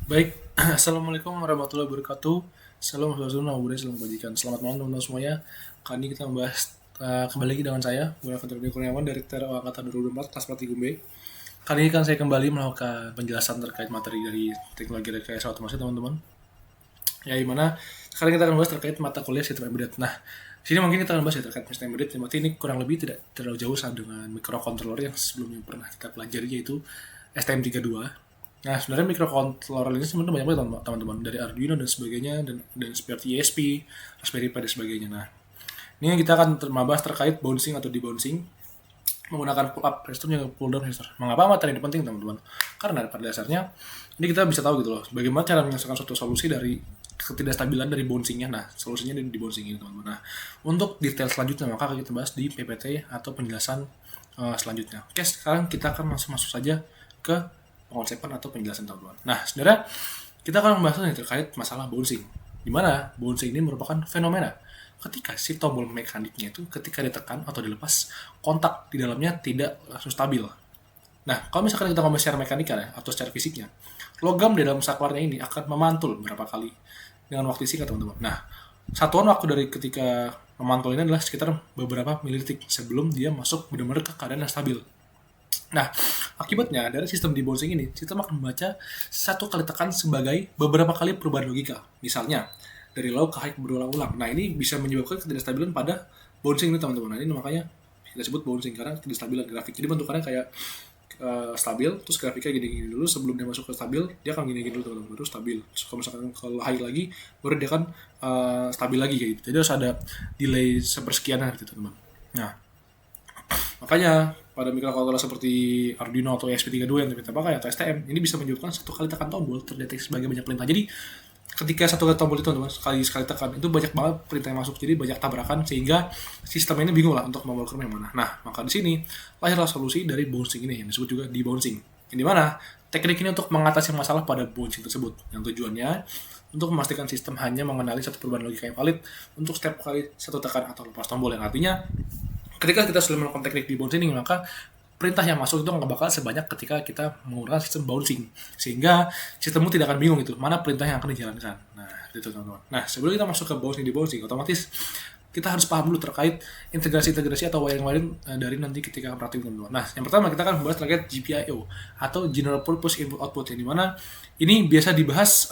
Baik, Assalamualaikum warahmatullahi wabarakatuh. Salam Rasulullah salam kebajikan. Selamat malam teman-teman semuanya. Kali ini kita membahas kembali lagi dengan saya, Muhammad Fadli Kurniawan dari TRO Angkatan 2024, kelas praktikum B. Kali ini kan saya kembali melakukan penjelasan terkait materi dari teknologi rekayasa otomasi teman-teman. Ya, dimana sekarang kita akan bahas terkait mata kuliah sistem embedded. Nah, sini mungkin kita akan bahas terkait sistem embedded. Berarti ini kurang lebih tidak terlalu jauh sama dengan microcontroller yang sebelumnya pernah kita pelajari, yaitu STM32. Nah, sebenarnya microcontroller ini sebenarnya banyak banget teman-teman, dari Arduino dan sebagainya, dan seperti ESP, Raspberry Pi dan sebagainya. Nah, ini yang kita akan membahas terkait bouncing atau debouncing menggunakan pull up resistor yang pull down resistor. Mengapa materi ini penting teman-teman? Karena pada dasarnya ini kita bisa tahu gitu loh, bagaimana cara menyelesaikan suatu solusi dari ketidakstabilan dari bouncingnya. Nah, solusinya di bouncing ini teman-teman. Nah, untuk detail selanjutnya maka kita bahas di PPT atau penjelasan selanjutnya. Oke, sekarang kita akan masuk saja ke pengonsepan atau penjelasan teman-teman. Nah, sebenarnya kita akan membahas terkait masalah bouncing. Di mana bouncing ini merupakan fenomena ketika si tombol mekaniknya itu ketika ditekan atau dilepas, kontak di dalamnya tidak langsung stabil. Nah, kalau misalkan kita ngomong secara mekanika ya, atau secara fisiknya, logam di dalam saklarnya ini akan memantul berapa kali dengan waktu singkat teman-teman. Nah, satuan waktu dari ketika memantul ini adalah sekitar beberapa milidetik sebelum dia masuk benar-benar ke keadaan yang stabil. Nah, akibatnya dari sistem debouncing ini, sistem akan membaca satu kali tekan sebagai beberapa kali perubahan logika. Misalnya, dari low ke high berulang-ulang. Nah, ini bisa menyebabkan ketidakstabilan pada bouncing ini, teman-teman. Nah, ini makanya kita sebut bouncing, karena ketidakstabilan grafik. Jadi bentukannya kayak stabil, terus grafiknya gini-gini dulu, sebelum dia masuk ke stabil, dia akan gini-gini dulu, teman-teman. Baru stabil. Terus kalau misalkan kalau high lagi, baru dia akan stabil lagi, kayak gitu. Jadi harus ada delay sepersekian gitu, teman-teman. Nah, makanya pada microcontroller seperti Arduino atau ESP32 yang kita pakai atau STM, ini bisa menyebabkan satu kali tekan tombol terdeteksi sebagai banyak perintah. Jadi ketika satu kali tombol itu teman, sekali tekan itu banyak banget perintah yang masuk, jadi banyak tabrakan sehingga sistem ini bingung lah untuk membawa yang mana. Nah, maka di sini lahirlah solusi dari bouncing ini yang disebut juga debouncing. Yang dimana teknik ini untuk mengatasi masalah pada bouncing tersebut, yang tujuannya untuk memastikan sistem hanya mengenali satu perubahan logika yang valid untuk setiap kali satu tekan atau lepas tombol, yang artinya ketika kita sudah melakukan teknik debouncing, maka perintah yang masuk itu nggak bakal sebanyak ketika kita menggunakan sistem bouncing, sehingga sistemmu tidak akan bingung itu mana perintah yang akan dijalankan. Nah, itu teman-teman. Nah, sebelum kita masuk ke bouncing debouncing, otomatis kita harus paham dulu terkait integrasi atau wiring dari nanti ketika praktik teman-teman. Nah, yang pertama kita akan membahas terkait GPIO atau General Purpose Input Output, yang dimana ini biasa dibahas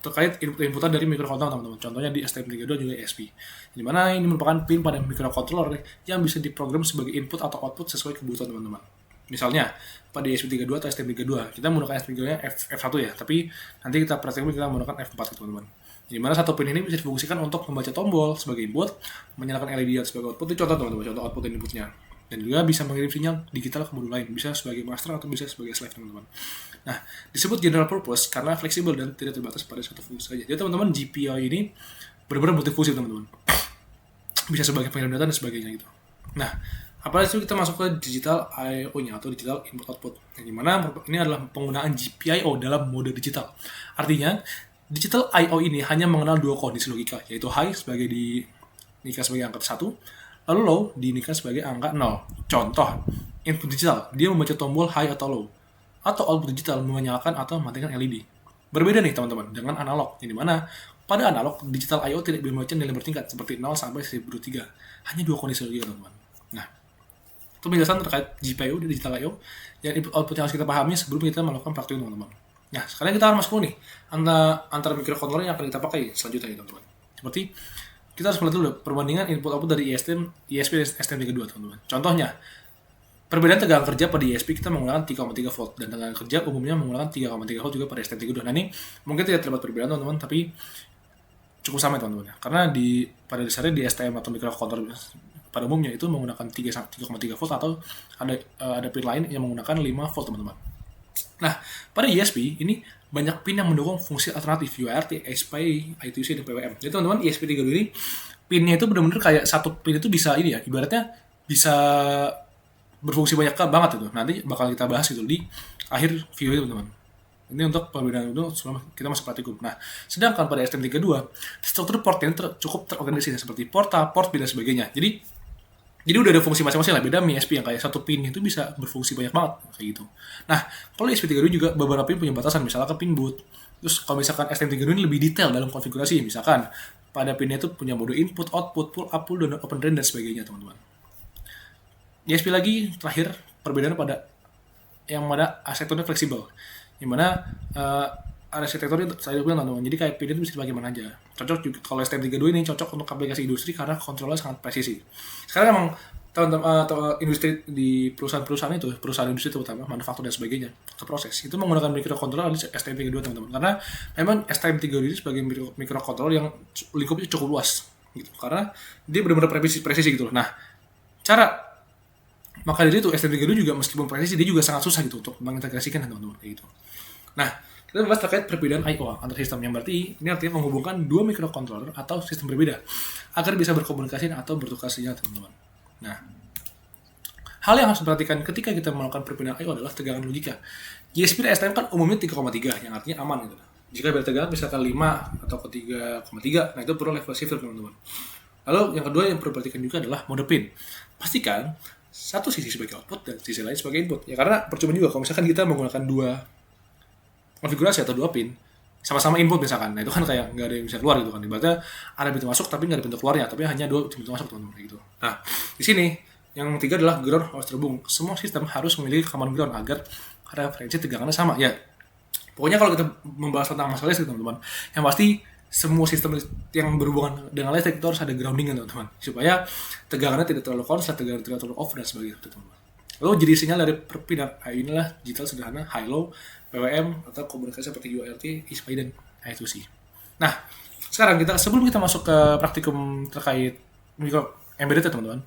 terkait inputan dari microcontroller teman-teman. Contohnya di STM32 juga ESP. Di mana ini merupakan pin pada microcontroller yang bisa diprogram sebagai input atau output sesuai kebutuhan teman-teman. Misalnya pada ESP32 atau STM32 kita menggunakan STM32-nya F1 ya, tapi nanti kita prakteknya kita menggunakan F4 teman-teman. Di mana satu pin ini bisa difungsikan untuk membaca tombol sebagai input, menyalakan LED sebagai output. Itu contoh teman-teman, contoh output inputnya. Dan juga bisa mengirim sinyal digital ke modul lain, bisa sebagai master atau bisa sebagai slave teman-teman. Nah, disebut general purpose karena fleksibel dan tidak terbatas pada satu fungsi saja. Jadi teman-teman, GPIO ini benar-benar multifungsi teman-teman. Bisa sebagai pengirim data dan sebagainya gitu. Nah, apalagi itu kita masuk ke digital I/O-nya atau digital input output. Yang dimana ini adalah penggunaan GPIO dalam mode digital. Artinya, digital I/O ini hanya mengenal dua kondisi logika, yaitu high sebagai dinikah sebagai angka 1, lalu low dinikah sebagai angka 0. Contoh, input digital, dia membaca tombol high atau low. Atau output digital menyalakan atau mematikan LED. Berbeda nih teman-teman dengan analog, yang dimana pada analog digital I/O tidak membaca nilai bertingkat seperti 0 sampai 1003. Hanya dua kondisi logika teman-teman. Nah, itu penjelasan terkait GPIO dan digital I/O yang input output yang harus kita pahami sebelum kita melakukan praktik teman-teman. Nah, sekarang kita akan masuk nih antara microcontroller yang akan kita pakai selanjutnya teman-teman. Seperti kita harus melihat dulu perbandingan input output dari ESP dan STM32 teman-teman. Contohnya, perbedaan tegangan kerja pada ESP kita menggunakan 3,3 volt dan tegangan kerja umumnya menggunakan 3,3 volt juga pada STM32. Nah, ini mungkin tidak terdapat perbedaan teman-teman, tapi cukup sama teman-teman ya. Karena pada dasarnya di STM atau microcontroller pada umumnya itu menggunakan 3,3 volt atau ada pin lain yang menggunakan 5 volt teman-teman. Nah, pada ESP ini banyak pin yang mendukung fungsi alternatif UART, SPI, I2C, dan PWM. Jadi teman-teman, ESP32 ini pinnya itu benar-benar kayak satu pin itu bisa ini ya, ibaratnya bisa berfungsi banyak banget itu. Nanti bakal kita bahas itu di akhir video itu teman-teman. Ini untuk perbedaan itu sebelum kita masuk praktikum. Nah, sedangkan pada STM32 struktur portnya cukup terorganisir seperti port A, port B dan sebagainya. Jadi Jadi udah ada fungsi masing-masing lah. Beda Mi ESP yang kayak satu pin itu bisa berfungsi banyak banget kayak gitu. Nah, kalau ESP32 juga beberapa pin punya batasan, misalnya ke pin boot. Terus kalau misalkan STM32 ini lebih detail dalam konfigurasi, misalkan pada pinnya itu punya mode input, output, pull up, pull down, open drain dan sebagainya, teman-teman. ESP lagi terakhir perbedaan pada yang mana arsitekturnya fleksibel, yang mana arsitekturnya saya bilang teman-teman, jadi kayak pin itu bisa dipakai mana aja. Cocok juga kalau STM32 ini cocok untuk aplikasi industri karena kontrolnya sangat presisi. Sekarang emang teman-teman industri di perusahaan-perusahaan itu, perusahaan industri terutama manufaktur dan sebagainya, ke proses itu menggunakan microcontroller di STM32 teman-teman, karena memang STM32 ini sebagai microcontroller yang lingkupnya cukup luas gitu, karena dia benar-benar presisi gitu. Nah, cara maka dari itu STM32 juga meskipun presisi dia juga sangat susah gitu untuk mengintegrasikan teman-teman kayak gitu. Nah, kita membahas terkait perbedaan I/O antar sistem, yang berarti ini artinya menghubungkan dua microcontroller atau sistem berbeda agar bisa berkomunikasi atau bertukar sinyal, teman-teman. Nah, hal yang harus diperhatikan ketika kita melakukan perbedaan I/O adalah tegangan logika. ISP dan STM kan umumnya 3,3 yang artinya aman gitu. Jika bertegangan misalkan 5 atau ke 3,3, nah itu perlu level shifter, teman-teman. Lalu yang kedua yang perlu diperhatikan juga adalah mode pin. Pastikan satu sisi sebagai output dan sisi lain sebagai input. Ya karena percuma juga kalau misalkan kita menggunakan dua konfigurasi atau dua pin sama-sama input misalkan. Nah itu kan kayak nggak ada yang bisa keluar gitu kan. Ibaratnya ada pintu masuk tapi nggak ada pintu keluarnya, tapi hanya dua pintu masuk, teman-teman gitu. Nah, di sini yang ketiga adalah ground harus terhubung. Semua sistem harus memiliki common ground agar referensi tegangannya sama. Ya, pokoknya kalau kita membahas tentang masalah listrik, teman-teman, yang pasti semua sistem yang berhubungan dengan listrik itu harus ada grounding, teman-teman, supaya tegangannya tidak terlalu konslet, tegangan tidak terlalu off dan sebagainya, teman-teman. Lalu jadi sinyal dari perpindahan inilah digital sederhana, high low, PWM atau komunikasi seperti UART, ISP dan I2C. Nah, sekarang sebelum kita masuk ke praktikum terkait micro embedded, teman-teman.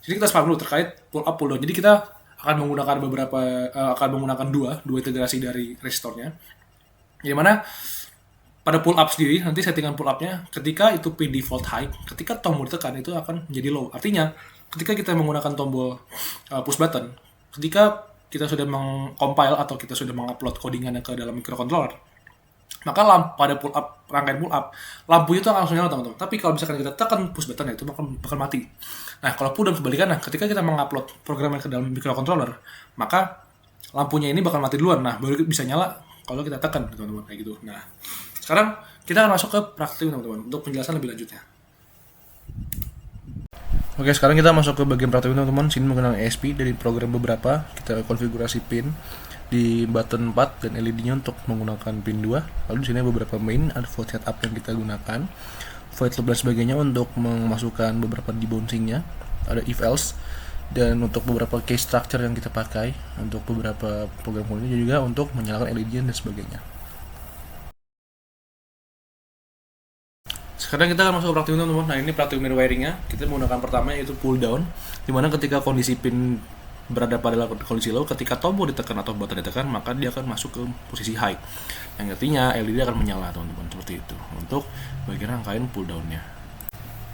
Jadi kita paham dulu terkait pull up pull down. Jadi kita akan menggunakan dua integrasi dari resistornya. Di mana pada pull up sendiri, nanti settingan pull up-nya, ketika itu pin default high, ketika tombol ditekan itu akan menjadi low. Artinya, ketika kita menggunakan tombol push button, ketika kita sudah meng-compile atau kita sudah mengupload codingannya ke dalam microcontroller, maka pada rangkaian pull up, lampu itu akan langsung nyala, teman-teman. Tapi kalau misalkan kita tekan push button, itu bakal mati. Nah, kalau pull down kebalikannya, ketika kita mengupload programnya ke dalam microcontroller, maka lampunya ini bakal mati duluan. Nah, baru bisa nyala kalau kita tekan, teman-teman, kayak gitu. Nah, sekarang kita akan masuk ke praktik, teman-teman, untuk penjelasan lebih lanjutnya. Oke, sekarang kita masuk ke bagian praktik, teman-teman. Sini mengenal ESP dari program beberapa. Kita konfigurasi pin di button 4 dan LED-nya untuk menggunakan pin 2. Lalu di sini beberapa main, ada void setup yang kita gunakan, void loop dan sebagainya untuk memasukkan beberapa debouncing-nya, ada if else, dan untuk beberapa case structure yang kita pakai untuk beberapa program komputer juga untuk menyalakan LED dan sebagainya. Sekarang kita akan masuk ke praktikum, teman-teman. Nah, ini praktikum wiringnya. Kita menggunakan pertama yaitu pull down, dimana ketika kondisi pin berada pada kondisi low, ketika tombol ditekan atau button ditekan, maka dia akan masuk ke posisi high, yang artinya LED akan menyala, teman-teman, seperti itu untuk bagian rangkaian pull down-nya.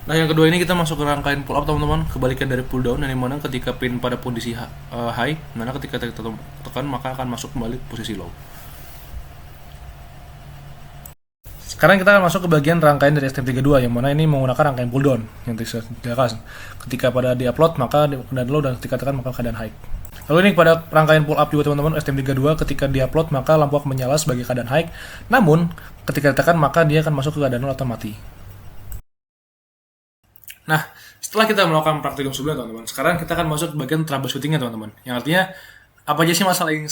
Nah, yang kedua ini kita masuk ke rangkaian pull up, teman-teman, kebalikan dari pull down, yang dimana ketika pin pada kondisi high, mana ketika kita tekan maka akan masuk kembali posisi low. Sekarang kita akan masuk ke bagian rangkaian dari STM32, yang mana ini menggunakan rangkaian pull down yang disediakan. Ketika pada di-upload maka keadaan low, dan ketika tekan maka keadaan high. Lalu ini pada rangkaian pull up juga, teman-teman, STM32 ketika di-upload maka lampu akan menyala sebagai keadaan high. Namun ketika ditekan maka dia akan masuk ke keadaan low atau mati. Nah, setelah kita melakukan praktikum sebelumnya, teman-teman, sekarang kita akan masuk ke bagian troubleshooting-nya, teman-teman. Yang artinya apa aja sih masalah yang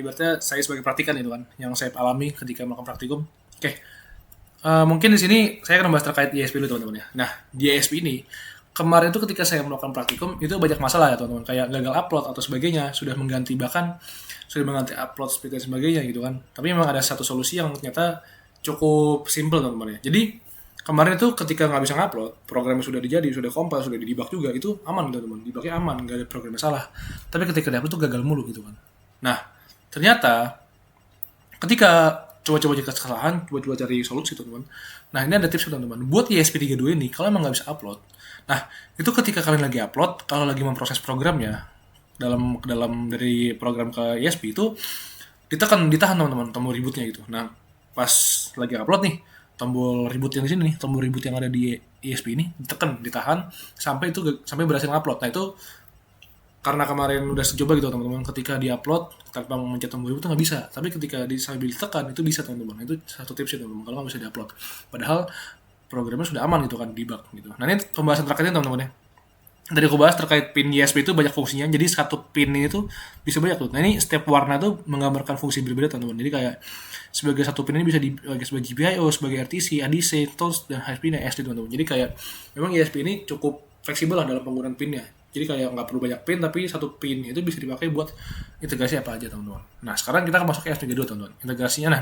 ibaratnya saya sebagai praktikan itu kan, yang saya alami ketika melakukan praktikum. Oke. Mungkin di sini saya akan membahas terkait ISP dulu, teman-teman ya. Nah, di ISP ini kemarin itu ketika saya melakukan praktikum itu banyak masalah ya, teman-teman, kayak gagal upload atau sebagainya, sudah mengganti upload speed dan sebagainya gitu kan. Tapi memang ada satu solusi yang ternyata cukup simple, teman-teman ya. Jadi kemarin itu ketika nggak bisa ngupload, programnya sudah sudah compile, sudah di-debug juga, itu aman, teman-teman. Debugnya aman, nggak ada programnya salah. Tapi ketika di-upload itu gagal mulu gitu kan. Nah, ternyata ketika coba-coba cari kesalahan, coba-coba cari solusi, teman-teman. Nah, ini ada tips, teman-teman. Buat ESP32 ini, kalau emang nggak bisa upload, nah, itu ketika kalian lagi upload, kalau lagi memproses programnya, dalam dari program ke ESP itu, ditahan, teman-teman, tombol rebootnya gitu. Nah, pas lagi upload nih, tombol reboot yang di sini nih, tombol reboot yang ada di ESP ini ditekan, ditahan sampai berhasil ngupload. Nah itu karena kemarin udah coba gitu teman-teman, ketika di-upload tanpa mencet tombol reboot itu nggak bisa, tapi ketika sambil ditekan itu bisa teman-teman. Itu satu tips ya teman-teman, kalau nggak bisa di-upload padahal programnya sudah aman gitu kan, debug gitu. Nah ini pembahasan terakhirnya teman-teman ya. Tadi aku bahas terkait pin USB itu banyak fungsinya, jadi satu pin ini tuh bisa banyak tuh. Nah ini setiap warna tuh menggambarkan fungsi berbeda teman-teman. Jadi kayak sebagai satu pin ini bisa dibagi sebagai GPIO, sebagai RTC, ADC, TOS, dan HP dan SD teman-teman. Jadi kayak memang USB ini cukup fleksibel lah dalam penggunaan pinnya. Jadi kayak nggak perlu banyak pin, tapi satu pin itu bisa dipakai buat integrasi apa aja teman-teman. Nah sekarang kita akan masuk ke STM32 teman-teman. Integrasinya, nah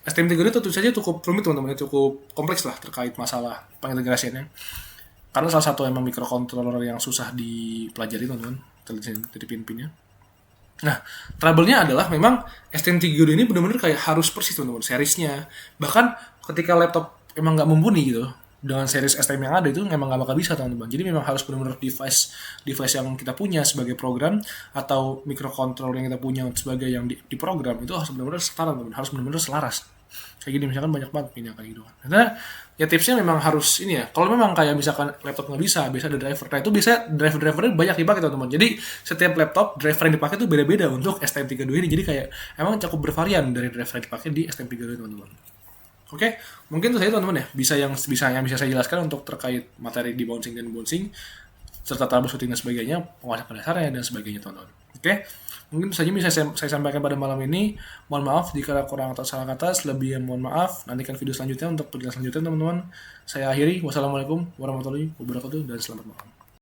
STM32 tentu saja cukup rumit teman-teman, cukup kompleks lah terkait masalah pengintegrasiannya. Karena salah satu emang microcontroller yang susah dipelajari teman-teman dari pin-pinnya. Nah, trouble-nya adalah memang STM32 ini benar-benar kayak harus persis teman-teman, seriesnya. Bahkan ketika laptop emang nggak mumpuni gitu, dengan series STM yang ada itu memang nggak bakal bisa teman-teman. Jadi memang harus benar-benar device yang kita punya sebagai program atau microcontroller yang kita punya sebagai yang di program itu harus benar-benar setara teman-teman, harus benar-benar selaras. Kayak gini misalkan banyak banget pinnya kayak gitu kan. Karena ya tipsnya memang harus ini ya. Kalau memang kayak misalkan laptop nggak bisa ada driver. Nah itu bisa drivernya banyak dipakai teman-teman. Jadi setiap laptop driver yang dipakai itu beda-beda untuk STM32 ini. Jadi kayak emang cukup bervarian dari driver yang dipakai di STM32 teman-teman. Oke, mungkin itu saja teman-teman ya. Yang bisa saya jelaskan untuk terkait materi di bouncing dan bouncing serta troubleshooting dan sebagainya, penguasaan pada dasarnya dan sebagainya teman-teman. Oke, mungkin itu saja bisa saya sampaikan pada malam ini. Mohon maaf jika ada kurang atau salah kata, selebihnya mohon maaf. Nantikan video selanjutnya untuk penjelasan selanjutnya teman-teman. Saya akhiri. Wassalamualaikum warahmatullahi wabarakatuh dan selamat malam.